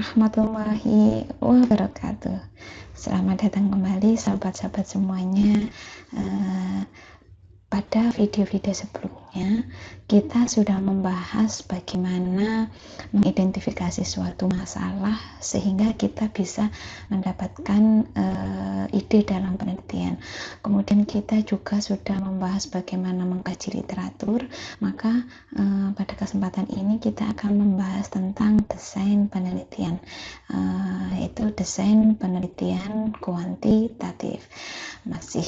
warahmatullahi wabarakatuh. Selamat datang kembali sahabat-sahabat semuanya. Pada video-video sebelumnya kita sudah membahas bagaimana mengidentifikasi suatu masalah sehingga kita bisa mendapatkan ide dalam penelitian. Kemudian kita juga sudah membahas bagaimana mengkaji literatur. Maka pada kesempatan ini kita akan membahas tentang desain penelitian, yaitu desain penelitian kuantitatif. Masih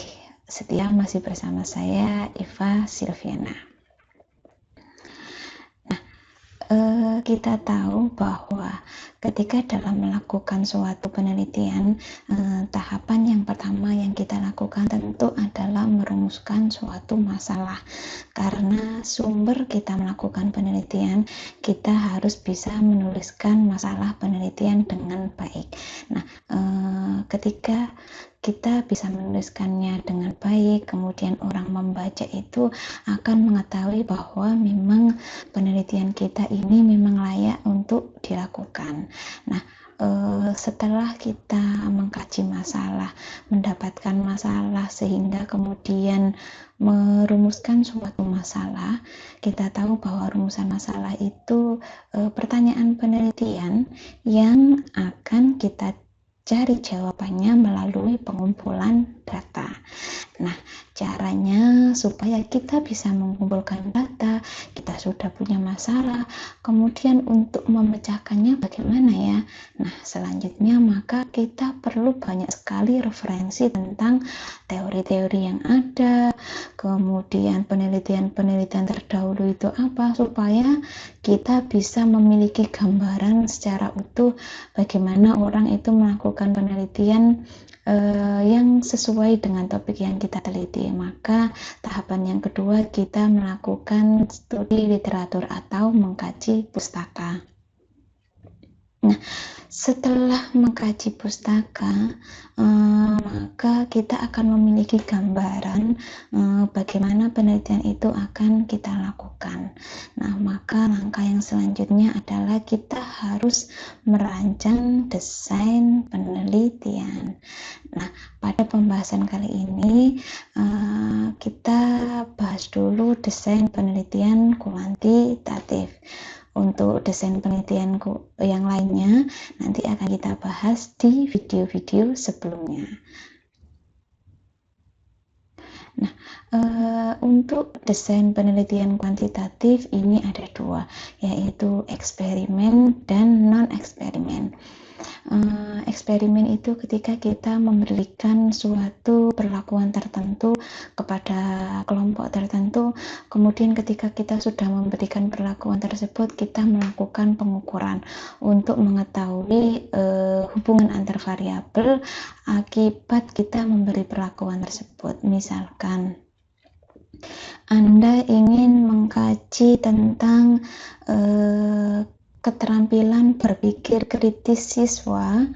bersama saya Iva Silviana. Kita tahu bahwa ketika dalam melakukan suatu penelitian, tahapan yang pertama yang kita lakukan tentu adalah merumuskan suatu masalah. Karena sumber kita melakukan penelitian, kita harus bisa menuliskan masalah penelitian dengan baik. Nah, ketika kita bisa menuliskannya dengan baik, kemudian orang membaca itu akan mengetahui bahwa memang penelitian kita ini memang layak untuk dilakukan. Nah, setelah kita mengkaji masalah, mendapatkan masalah sehingga kemudian merumuskan suatu masalah, kita tahu bahwa rumusan masalah itu pertanyaan penelitian yang akan kita cari jawabannya melalui pengumpulan data. Nah, caranya supaya kita bisa mengumpulkan data, kita sudah punya masalah, kemudian untuk memecahkannya bagaimana ya? Nah, selanjutnya maka kita perlu banyak sekali referensi tentang teori-teori yang ada, kemudian penelitian-penelitian terdahulu itu apa, supaya kita bisa memiliki gambaran secara utuh bagaimana orang itu melakukan penelitian yang sesuai dengan topik yang kita teliti. Maka tahapan yang kedua kita melakukan studi literatur atau mengkaji pustaka. Nah, setelah mengkaji pustaka, maka kita akan memiliki gambaran bagaimana penelitian itu akan kita lakukan. Nah, maka langkah yang selanjutnya adalah kita harus merancang desain penelitian. Nah, pada pembahasan kali ini kita bahas dulu desain penelitian kuantitatif. Untuk desain penelitian yang lainnya nanti akan kita bahas di video-video sebelumnya. Nah, untuk desain penelitian kuantitatif ini ada dua, yaitu eksperimen dan non-eksperimen. Eksperimen itu ketika kita memberikan suatu perlakuan tertentu kepada kelompok tertentu, kemudian ketika kita sudah memberikan perlakuan tersebut, kita melakukan pengukuran untuk mengetahui hubungan antar variabel akibat kita memberi perlakuan tersebut. Misalkan Anda ingin mengkaji tentang keterampilan berpikir kritis siswa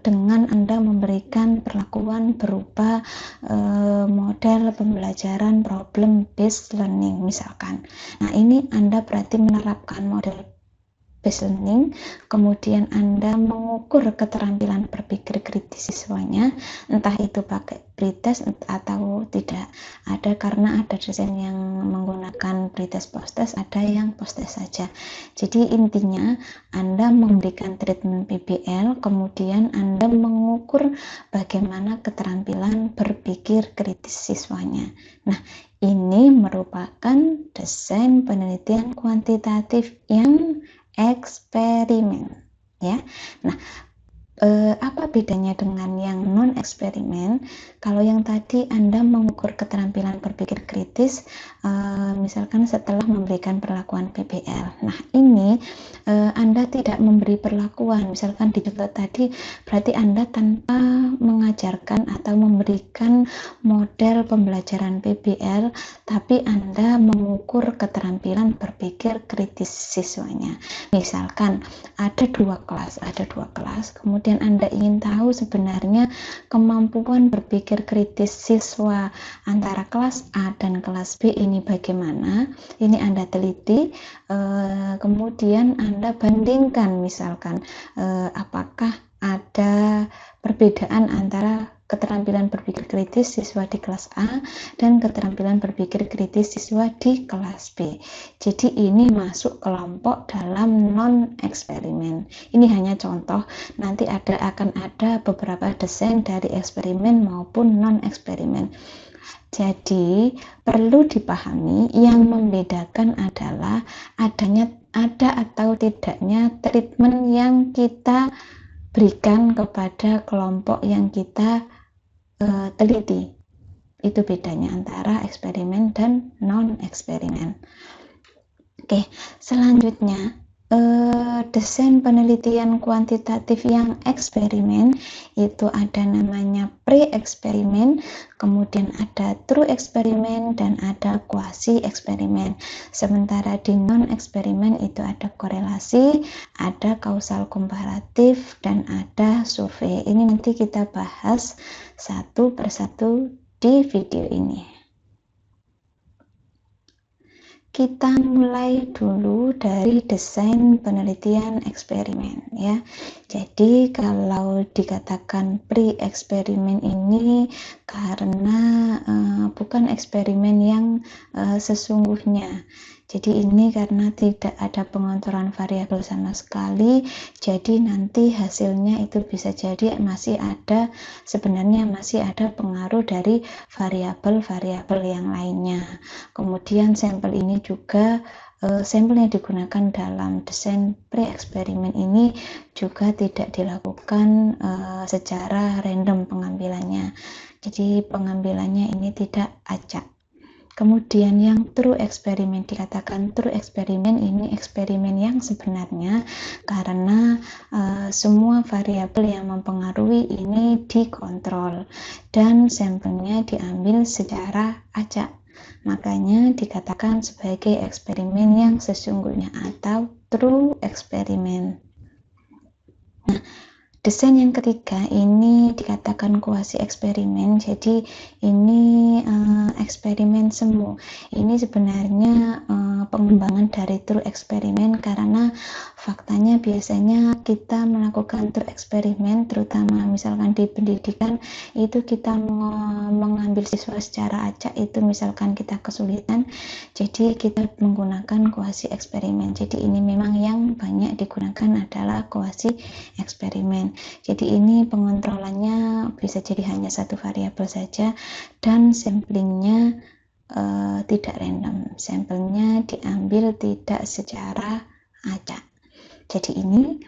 dengan Anda memberikan perlakuan berupa model pembelajaran problem based learning misalkan. Nah, ini Anda berarti menerapkan model based learning, kemudian Anda mengukur keterampilan berpikir kritis siswanya, entah itu pakai pretest atau tidak. Ada karena ada desain yang menggunakan pretest post-test, ada yang post-test saja. Jadi intinya Anda memberikan treatment PBL, kemudian Anda mengukur bagaimana keterampilan berpikir kritis siswanya. Nah, ini merupakan desain penelitian kuantitatif yang eksperimen, ya. Nah, apa bedanya dengan yang non eksperimen? Kalau yang tadi Anda mengukur keterampilan berpikir kritis, misalkan setelah memberikan perlakuan PBL. Nah, ini Anda tidak memberi perlakuan, misalkan di contoh tadi berarti Anda tanpa mengajak mengajarkan atau memberikan model pembelajaran PBL, tapi Anda mengukur keterampilan berpikir kritis siswanya. Misalkan ada dua kelas, kemudian Anda ingin tahu sebenarnya kemampuan berpikir kritis siswa antara kelas A dan kelas B ini bagaimana. Ini Anda teliti, kemudian Anda bandingkan, misalkan apakah ada perbedaan antara keterampilan berpikir kritis siswa di kelas A dan keterampilan berpikir kritis siswa di kelas B. Jadi ini masuk kelompok dalam non-eksperimen. Ini hanya contoh, nanti akan ada beberapa desain dari eksperimen maupun non-eksperimen. Jadi perlu dipahami, yang membedakan adalah ada atau tidaknya treatment yang kita berikan kepada kelompok yang kita teliti. Itu bedanya antara eksperimen dan non-eksperimen. Oke, selanjutnya desain penelitian kuantitatif yang eksperimen itu ada namanya pre-eksperimen, kemudian ada true eksperimen, dan ada quasi eksperimen. Sementara di non-eksperimen itu ada korelasi, ada kausal komparatif, dan ada survei. Ini nanti kita bahas satu persatu di video ini. Kita mulai dulu dari desain penelitian eksperimen ya. Jadi kalau dikatakan pre-eksperimen ini karena bukan eksperimen yang sesungguhnya. Jadi ini karena tidak ada pengontrolan variabel sama sekali, jadi nanti hasilnya itu bisa jadi sebenarnya masih ada pengaruh dari variabel-variabel yang lainnya. Kemudian sampel ini juga sampel yang digunakan dalam desain pre-eksperimen ini juga tidak dilakukan secara random pengambilannya. Jadi pengambilannya ini tidak acak. Kemudian yang true eksperimen, dikatakan true eksperimen ini eksperimen yang sebenarnya karena semua variabel yang mempengaruhi ini dikontrol dan sampelnya diambil secara acak. Makanya dikatakan sebagai eksperimen yang sesungguhnya atau true eksperimen. Nah, desain yang ketiga ini dikatakan kuasi eksperimen. Jadi ini eksperimen semu. Ini sebenarnya pengembangan dari true eksperimen, karena faktanya biasanya kita melakukan true eksperimen, terutama misalkan di pendidikan itu kita mengambil siswa secara acak, itu misalkan kita kesulitan, jadi kita menggunakan kuasi eksperimen. Jadi ini memang yang banyak digunakan adalah kuasi eksperimen. Jadi ini pengontrolannya bisa jadi hanya satu variabel saja dan samplingnya tidak random, sampelnya diambil tidak secara acak. Jadi ini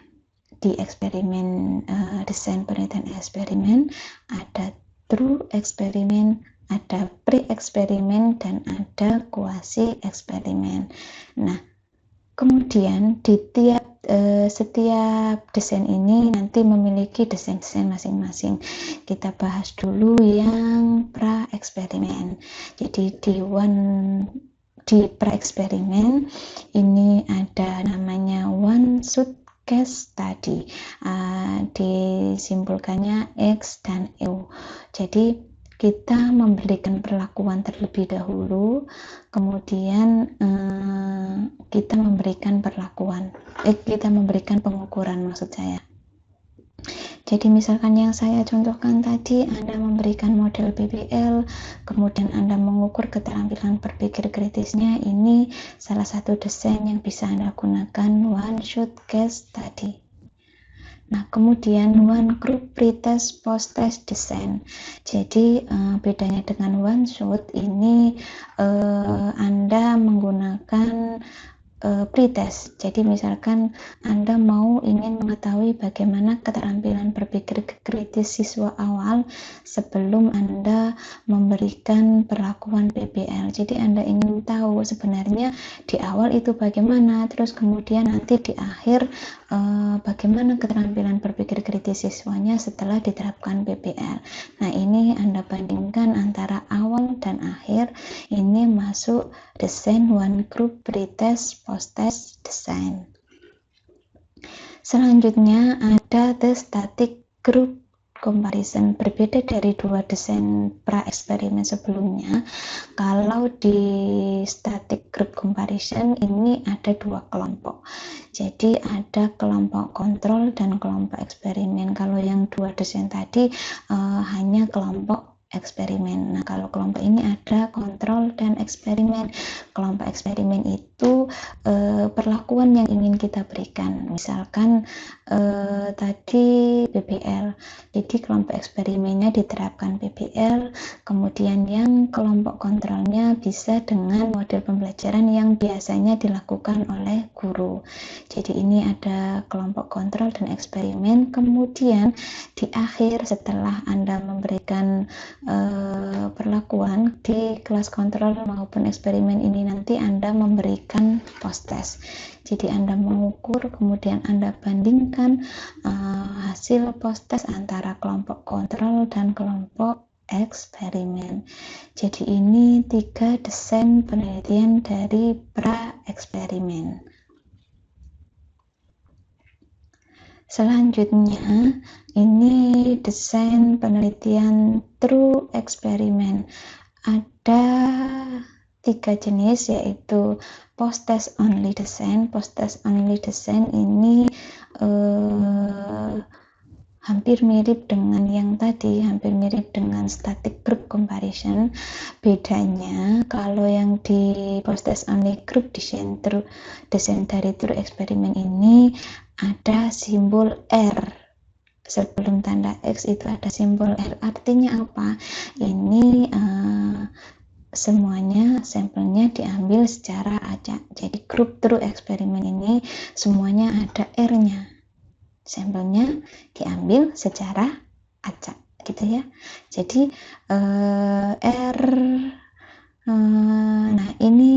di eksperimen desain penelitian eksperimen ada true eksperimen, ada pre-eksperimen, dan ada kuasi eksperimen. Nah, kemudian di setiap desain ini nanti memiliki desain-desain masing-masing. Kita bahas dulu yang pra-eksperimen. Jadi di pra-eksperimen ini ada namanya one shot case study, disimpulkannya X dan EU. Jadi kita memberikan perlakuan terlebih dahulu, kemudian kita memberikan pengukuran, maksud saya. Jadi misalkan yang saya contohkan tadi, Anda memberikan model PBL, kemudian Anda mengukur keterampilan berpikir kritisnya, ini salah satu desain yang bisa Anda gunakan, one shot case study. Nah, kemudian one group pretest post-test design. Jadi bedanya dengan one shot ini Anda menggunakan pretest. Jadi misalkan Anda ingin mengetahui bagaimana keterampilan berpikir kritis siswa awal sebelum Anda memberikan perlakuan PBL. Jadi Anda ingin tahu sebenarnya di awal itu bagaimana, terus kemudian nanti di akhir bagaimana keterampilan berpikir kritis siswanya setelah diterapkan PBL. Nah, ini Anda bandingkan antara awal dan akhir. Ini masuk desain one group, pretest, post-test, desain. Selanjutnya ada the static group comparison. Berbeda dari dua desain pra-eksperimen sebelumnya, kalau di static group comparison ini ada dua kelompok. Jadi ada kelompok kontrol dan kelompok eksperimen. Kalau yang dua desain tadi hanya kelompok eksperimen. Nah, kalau kelompok ini ada kontrol dan eksperimen. Kelompok eksperimen itu perlakuan yang ingin kita berikan. Misalkan tadi PBL. Jadi kelompok eksperimennya diterapkan PBL, kemudian yang kelompok kontrolnya bisa dengan model pembelajaran yang biasanya dilakukan oleh guru. Jadi ini ada kelompok kontrol dan eksperimen. Kemudian di akhir setelah Anda memberikan perlakuan di kelas kontrol maupun eksperimen ini, nanti Anda memberikan post-test. Jadi Anda mengukur, kemudian Anda bandingkan hasil post-test antara kelompok kontrol dan kelompok eksperimen. Jadi ini 3 desain penelitian dari pra-eksperimen. Selanjutnya ini desain penelitian true eksperimen. Ada 3 jenis, yaitu post-test only design. Post-test only design ini hampir mirip dengan yang tadi, hampir mirip dengan static group comparison. Bedanya kalau yang di post-test only group design dari true eksperimen ini ada simbol R. Sebelum tanda X itu ada simbol R. Artinya apa? Ini semuanya sampelnya diambil secara acak. Jadi grup true eksperimen ini semuanya ada R-nya. Sampelnya diambil secara acak, gitu ya. Jadi R. Nah, ini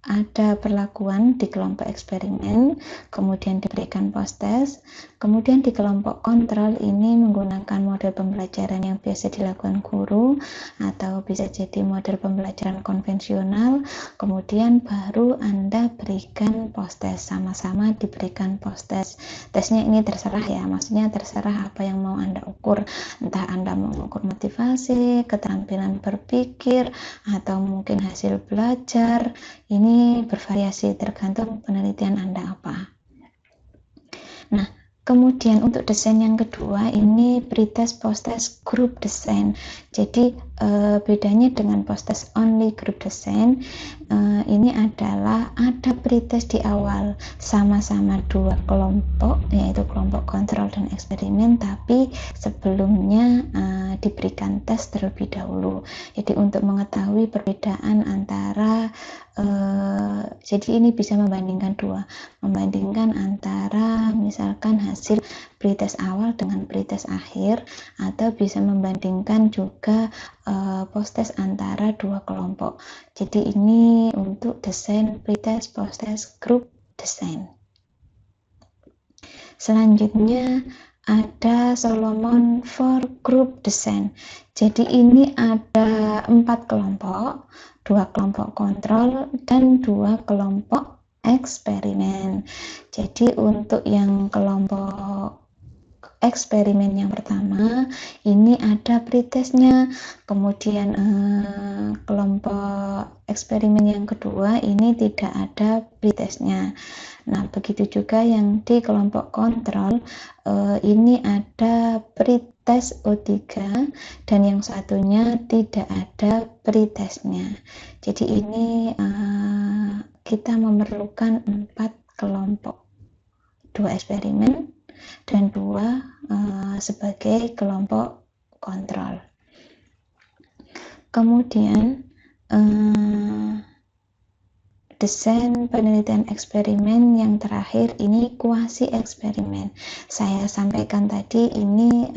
ada perlakuan di kelompok eksperimen, kemudian diberikan post-test, kemudian di kelompok kontrol ini menggunakan model pembelajaran yang biasa dilakukan guru, atau bisa jadi model pembelajaran konvensional, kemudian baru Anda berikan post-test, sama-sama diberikan post-test. Tesnya ini terserah ya, maksudnya terserah apa yang mau Anda ukur, entah Anda mengukur motivasi, keterampilan berpikir, atau mungkin hasil belajar. Ini bervariasi tergantung penelitian Anda apa. Nah, kemudian untuk desain yang kedua ini pretest post-test group design. Jadi bedanya dengan post-test only group design ini adalah ada pretest di awal, sama-sama dua kelompok, yaitu kelompok kontrol dan eksperimen, tapi sebelumnya diberikan tes terlebih dahulu. Jadi untuk mengetahui perbedaan antara jadi ini bisa membandingkan antara misalkan hasil pretest awal dengan pretest akhir, atau bisa membandingkan juga post-test antara dua kelompok. Jadi ini untuk desain pretest post-test group design. Selanjutnya ada Solomon for group design. Jadi ini ada 4 kelompok, 2 kelompok kontrol dan 2 kelompok eksperimen. Jadi untuk yang kelompok eksperimen yang pertama ini ada pretestnya, kemudian kelompok eksperimen yang kedua ini tidak ada pretestnya. Nah, begitu juga yang di kelompok kontrol ini ada pretest O3 dan yang satunya tidak ada pretestnya. Jadi ini kita memerlukan 4 kelompok, 2 eksperimen dan 2 sebagai kelompok kontrol. Kemudian desain penelitian eksperimen yang terakhir ini kuasi eksperimen. Saya sampaikan tadi ini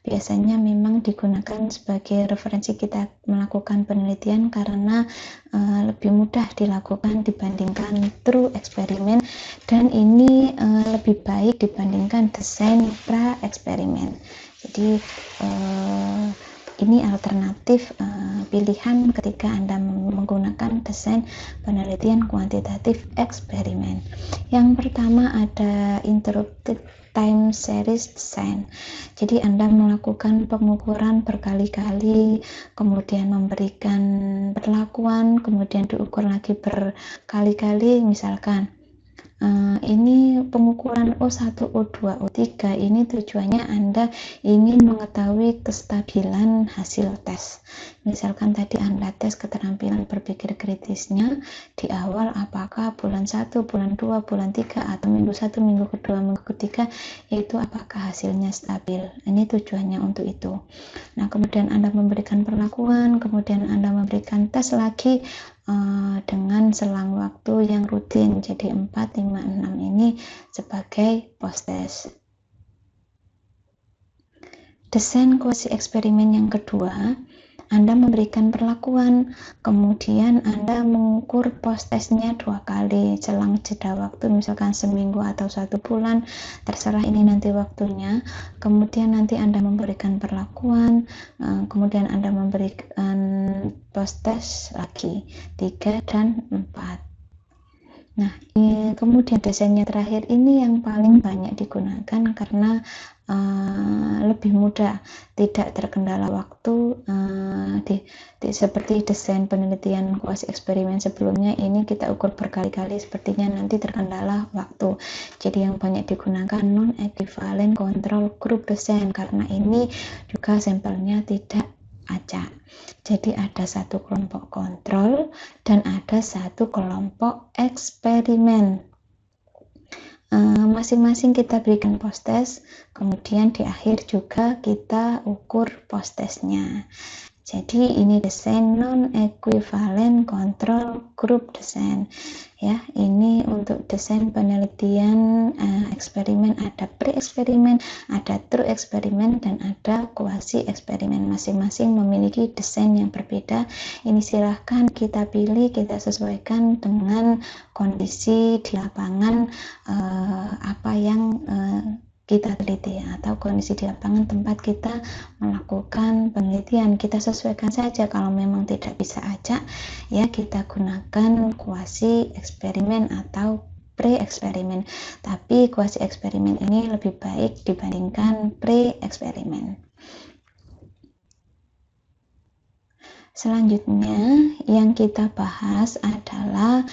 biasanya memang digunakan sebagai referensi kita melakukan penelitian karena lebih mudah dilakukan dibandingkan true eksperimen, dan ini lebih baik dibandingkan desain pra eksperimen. Jadi ini alternatif pilihan ketika Anda menggunakan desain penelitian kuantitatif eksperimen. Yang pertama ada interrupted time series design. Jadi Anda melakukan pengukuran berkali-kali, kemudian memberikan perlakuan, kemudian diukur lagi berkali-kali. Misalkan ini pengukuran O1, O2, O3, ini tujuannya Anda ingin mengetahui kestabilan hasil tes. Misalkan tadi Anda tes keterampilan berpikir kritisnya di awal, apakah bulan 1, bulan 2, bulan 3, atau minggu 1, minggu kedua, minggu ketiga, itu apakah hasilnya stabil. Ini tujuannya untuk itu. Nah, kemudian Anda memberikan perlakuan, kemudian Anda memberikan tes lagi dengan selang waktu yang rutin, jadi 4, 5, 6 ini sebagai post test. Desain kuasi eksperimen yang kedua, Anda memberikan perlakuan, kemudian Anda mengukur post testnya 2 kali selang jeda waktu, misalkan seminggu atau 1 bulan, terserah ini nanti waktunya. Kemudian nanti Anda memberikan perlakuan, kemudian Anda memberikan post test lagi 3 dan 4. Nah, kemudian desainnya terakhir ini yang paling banyak digunakan karena lebih mudah, tidak terkendala waktu. Seperti desain penelitian kuasi eksperimen sebelumnya, ini kita ukur berkali-kali, sepertinya nanti terkendala waktu. Jadi yang banyak digunakan non-equivalent control group design, karena ini juga sampelnya tidak acak. Jadi ada satu kelompok kontrol dan ada satu kelompok eksperimen. Masing-masing kita berikan post test, kemudian di akhir juga kita ukur post testnya. Jadi ini desain non-equivalent control group design. Ya, ini untuk desain penelitian eksperimen, ada pre-eksperimen, ada true eksperimen, dan ada kuasi eksperimen. Masing-masing memiliki desain yang berbeda. Ini silahkan kita pilih, kita sesuaikan dengan kondisi di lapangan, apa yang kita teliti atau kondisi di lapangan tempat kita melakukan penelitian. Kita sesuaikan saja, kalau memang tidak bisa acak, ya kita gunakan kuasi eksperimen atau pre-eksperimen. Tapi kuasi eksperimen ini lebih baik dibandingkan pre-eksperimen. Selanjutnya yang kita bahas adalah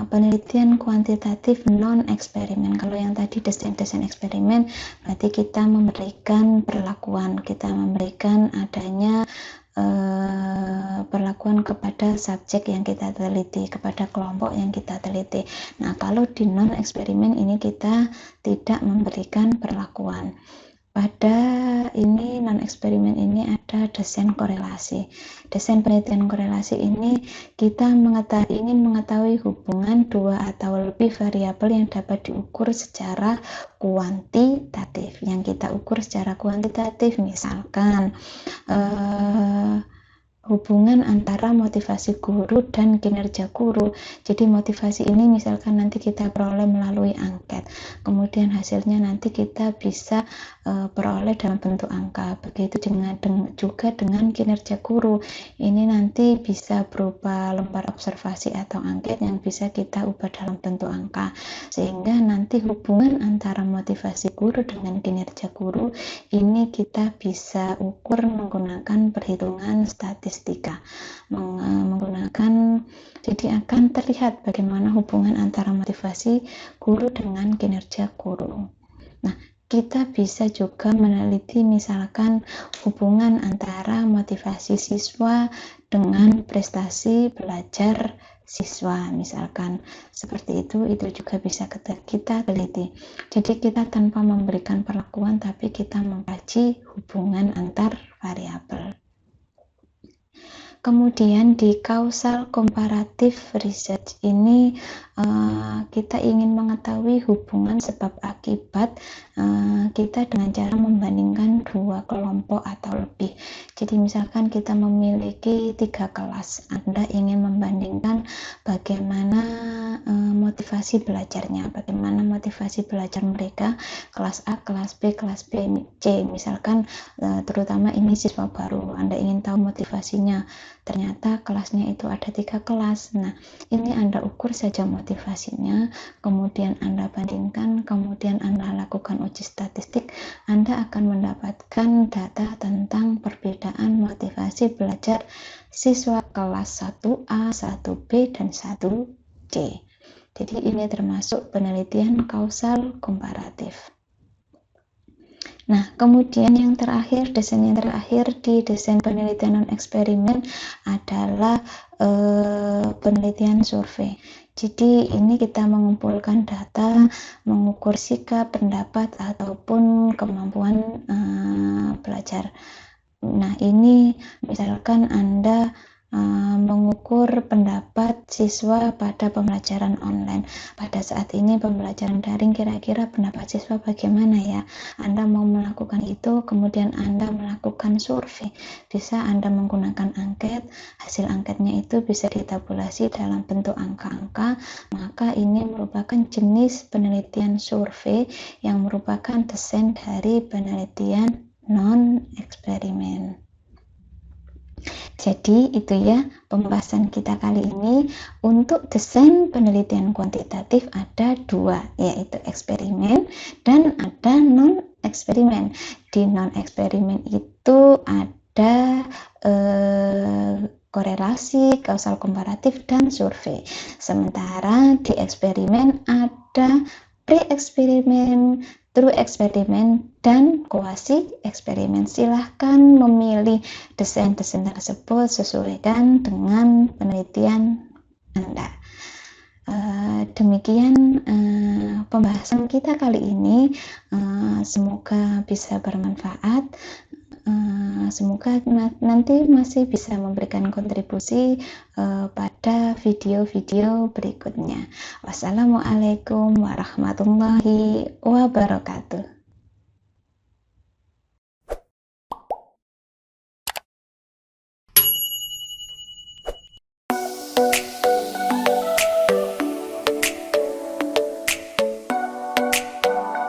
penelitian kuantitatif non-eksperimen. Kalau yang tadi desain eksperimen, berarti kita memberikan perlakuan, kita memberikan adanya perlakuan kepada subjek yang kita teliti, kepada kelompok yang kita teliti. Nah, kalau di non-eksperimen ini kita tidak memberikan perlakuan. Pada ini non-eksperimen ini ada desain korelasi. Desain penelitian korelasi ini kita ingin mengetahui hubungan 2 atau lebih variabel yang dapat diukur secara kuantitatif. Yang kita ukur secara kuantitatif misalkan hubungan antara motivasi guru dan kinerja guru. Jadi motivasi ini misalkan nanti kita peroleh melalui angket, kemudian hasilnya nanti kita bisa peroleh dalam bentuk angka. Begitu juga dengan kinerja guru, ini nanti bisa berupa lembar observasi atau angket yang bisa kita ubah dalam bentuk angka, sehingga nanti hubungan antara motivasi guru dengan kinerja guru ini kita bisa ukur menggunakan perhitungan statistika, jadi akan terlihat bagaimana hubungan antara motivasi guru dengan kinerja guru. Nah, kita bisa juga meneliti misalkan hubungan antara motivasi siswa dengan prestasi belajar siswa, misalkan seperti itu juga bisa kita teliti. Jadi kita tanpa memberikan perlakuan, tapi kita mengkaji hubungan antar variabel. Kemudian di causal comparative research ini kita ingin mengetahui hubungan sebab akibat kita dengan cara membandingkan dua kelompok atau lebih. Jadi misalkan kita memiliki 3 kelas, Anda ingin membandingkan bagaimana motivasi belajarnya, bagaimana motivasi belajar mereka kelas A, kelas B, kelas B, C. Misalkan terutama ini siswa baru, Anda ingin tahu motivasinya. Ternyata kelasnya itu ada 3 kelas. Nah, ini Anda ukur saja motivasinya, kemudian Anda bandingkan, kemudian Anda lakukan uji statistik, Anda akan mendapatkan data tentang perbedaan motivasi belajar siswa kelas 1A, 1B, dan 1C. Jadi ini termasuk penelitian kausal komparatif. Nah, kemudian yang terakhir, desain yang terakhir di desain penelitian non-eksperimen adalah penelitian survei. Jadi ini kita mengumpulkan data, mengukur sikap, pendapat, ataupun kemampuan belajar. Nah, ini misalkan Anda mengukur pendapat siswa pada pembelajaran online. Pada saat ini pembelajaran daring, kira-kira pendapat siswa bagaimana ya? Anda mau melakukan itu, kemudian Anda melakukan survei. Bisa Anda menggunakan angket, hasil angketnya itu bisa ditabulasi dalam bentuk angka-angka, maka ini merupakan jenis penelitian survei yang merupakan desain dari penelitian non-eksperimen. Jadi itu ya pembahasan kita kali ini. Untuk desain penelitian kuantitatif ada 2, yaitu eksperimen dan ada non-eksperimen. Di non-eksperimen itu ada korelasi, kausal komparatif, dan survei. Sementara di eksperimen ada pre-eksperimen, true eksperimen, dan kuasi eksperimen. Silahkan memilih desain-desain tersebut sesuaikan dengan penelitian Anda. Demikian pembahasan kita kali ini. Semoga bisa bermanfaat. Semoga nanti masih bisa memberikan kontribusi pada video-video berikutnya. Wassalamualaikum warahmatullahi wabarakatuh.